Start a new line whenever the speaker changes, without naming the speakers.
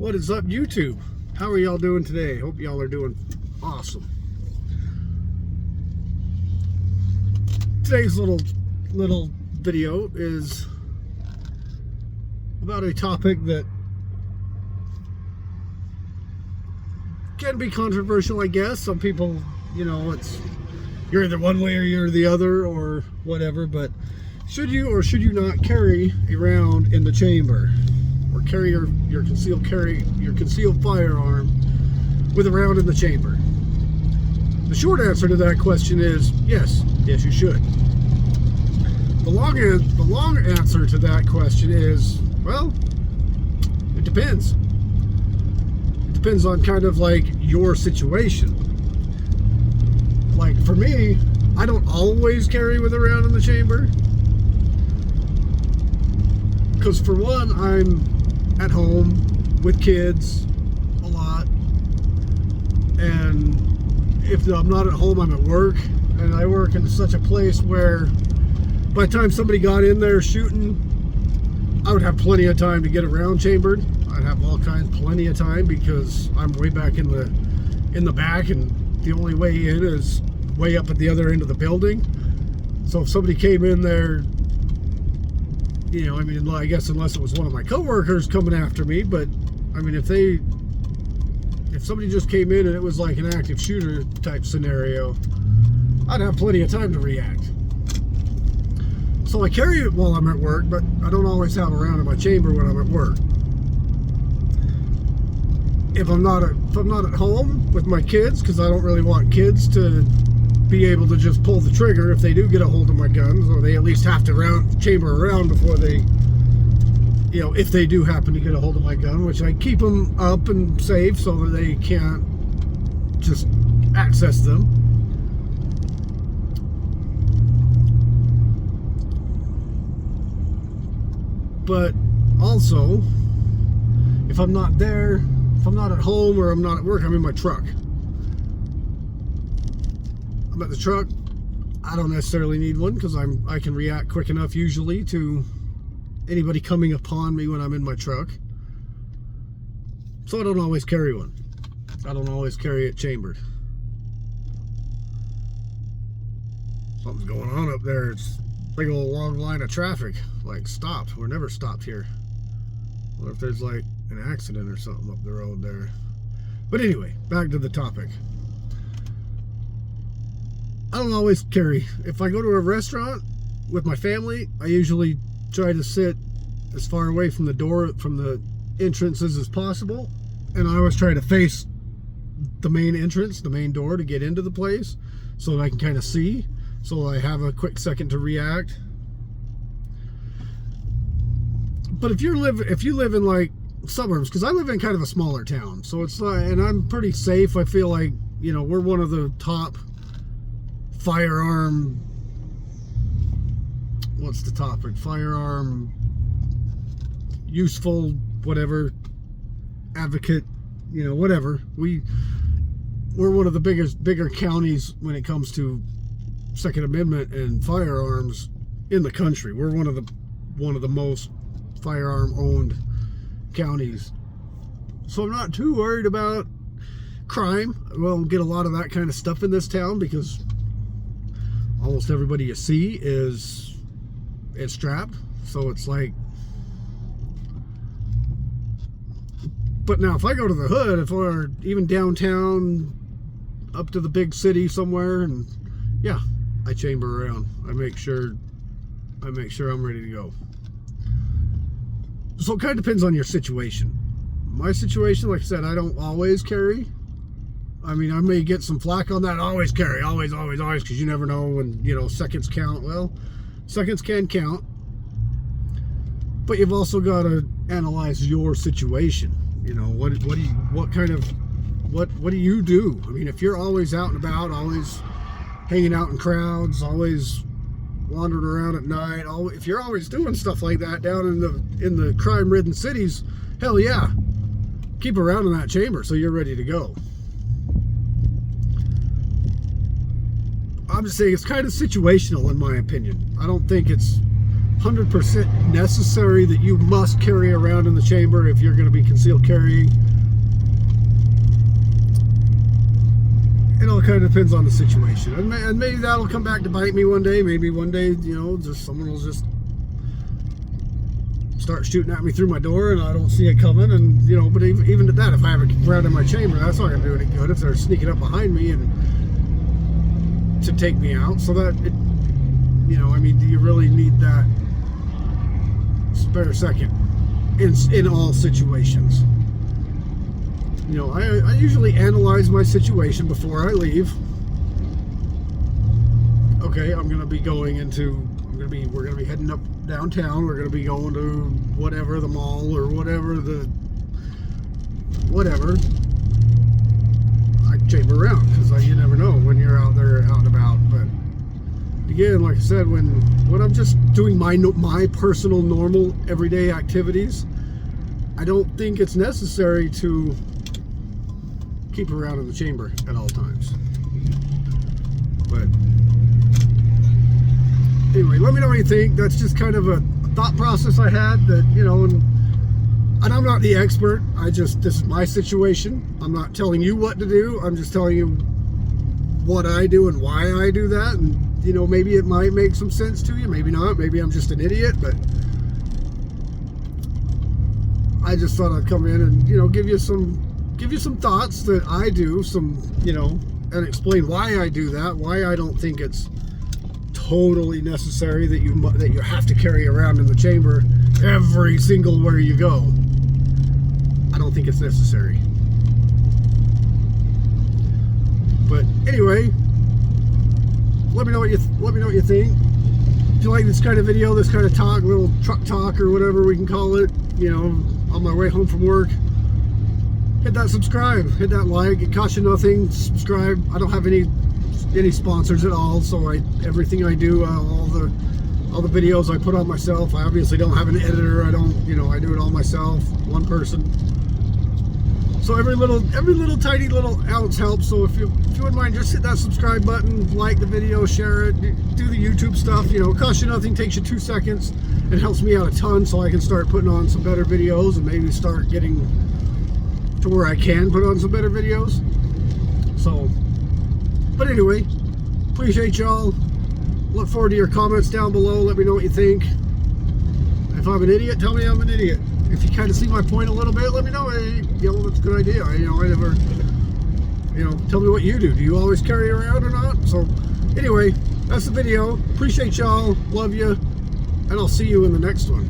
What is up, YouTube? How are y'all doing today? Hope y'all are doing awesome. Today's little video is about a topic that can be controversial, I guess. Some people, you're either one way or you're the other or whatever, but should you or should you not carry a round in the chamber? Or carry your concealed firearm with a round in the chamber? The short answer to that question is yes, you should. The long answer to that question is, well, it depends. It depends on kind of like your situation. Like for me, I don't always carry with a round in the chamber. Because for one, I'm at home with kids a lot, and if I'm not at home, I'm at work, and I work in such a place where by the time somebody got in there shooting, I would have plenty of time to get around chambered. I'd have plenty of time, because I'm way back in the back, and the only way in is way up at the other end of the building. So if somebody came in there, I guess unless it was one of my coworkers coming after me, but I mean, if somebody just came in and it was like an active shooter type scenario, I'd have plenty of time to react. So I carry it while I'm at work, but I don't always have a round in my chamber when I'm at work. If I'm not at home with my kids, because I don't really want kids to be able to just pull the trigger if they do get a hold of my guns, or they at least have to chamber around before they, if they do happen to get a hold of my gun, which I keep them up and safe so that they can't just access them. But also, if I'm not there, if I'm not at home or I'm not at work, I'm in my truck. I'm at the truck. I don't necessarily need one, because I can react quick enough usually to anybody coming upon me when I'm in my truck. So I don't always carry one. I don't always carry it chambered. Something's going on up there. It's a big old long line of traffic. Like, stopped. We're never stopped here. What if there's like an accident or something up the road there? But anyway, back to the topic. I don't always carry. If I go to a restaurant with my family, I usually try to sit as far away from the door, from the entrances as possible. And I always try to face the main entrance, the main door, to get into the place so that I can kind of see, so I have a quick second to react. But if you live in like suburbs, because I live in kind of a smaller town, so it's like, and I'm pretty safe. I feel like, we're one of the top firearm, what's the topic? Firearm useful, whatever, advocate, whatever. We're one of the bigger counties when it comes to Second Amendment and firearms in the country. We're one of the most firearm owned counties. So I'm not too worried about crime. We'll get a lot of that kind of stuff in this town, because almost everybody you see is strapped. So it's like, but now if I go to the hood, if we're even downtown up to the big city somewhere, and yeah, I chamber around. I make sure I'm ready to go. So it kind of depends on your situation. My situation, like I said, I don't always carry. I mean, I may get some flack on that. Always carry, always, because you never know when, seconds count. Well, seconds can count. But you've also got to analyze your situation. What do you do? I mean, if you're always out and about, always hanging out in crowds, always wandering around at night, if you're always doing stuff like that down in the crime-ridden cities, hell yeah, keep around in that chamber so you're ready to go. I'm just saying it's kind of situational, in my opinion. I don't think it's 100% necessary that you must carry around in the chamber if you're going to be concealed carrying. It all kind of depends on the situation, and maybe that'll come back to bite me one day. Maybe one day, you know, just someone will just start shooting at me through my door and I don't see it coming, and you know, but even at that, if I have a round in my chamber, that's not gonna do any good if they're sneaking up behind me and to take me out. So that it, you know, I mean, do you really need that spare second in all situations? You know, I usually analyze my situation before I leave. Okay, we're gonna be heading up downtown. We're gonna be going to whatever, the mall or whatever I chamber around, because you never know when you're out there out and about. But again, like I said, when I'm just doing my personal normal everyday activities, I don't think it's necessary to keep around in the chamber at all times. But anyway, let me know what you think. That's just kind of a thought process I had, that, you know, and I'm not the expert. This is my situation. I'm not telling you what to do. I'm just telling you what I do and why I do that. And, you know, maybe it might make some sense to you, maybe not. Maybe I'm just an idiot, but I just thought I'd come in and, you know, give you some thoughts that I do, you know, and explain why I do that, why I don't think it's totally necessary that you have to carry around in the chamber every single where you go. I don't think it's necessary. But anyway, let me know what you think. If you like this kind of video, this kind of talk, little truck talk or whatever we can call it, you know, on my way home from work, hit that subscribe, hit that like. It costs you nothing. Subscribe. I don't have any sponsors at all, so everything I do, all the videos I put on myself. I obviously don't have an editor. I don't, you know, I do it all myself, one person. So every little tiny little ounce helps. So if you wouldn't mind, just hit that subscribe button, like the video, share it, do the YouTube stuff. You know, it costs you nothing, takes you 2 seconds. It helps me out a ton, so I can start putting on some better videos and maybe start getting to where I can put on some better videos. So, but anyway, appreciate y'all. Look forward to your comments down below. Let me know what you think. If I'm an idiot, tell me I'm an idiot. If you kind of see my point a little bit, let me know. Hey, you know, that's a good idea. You know, I never, you know, tell me what you do. Do you always carry around or not? So anyway, that's the video. Appreciate y'all. Love you. And I'll see you in the next one.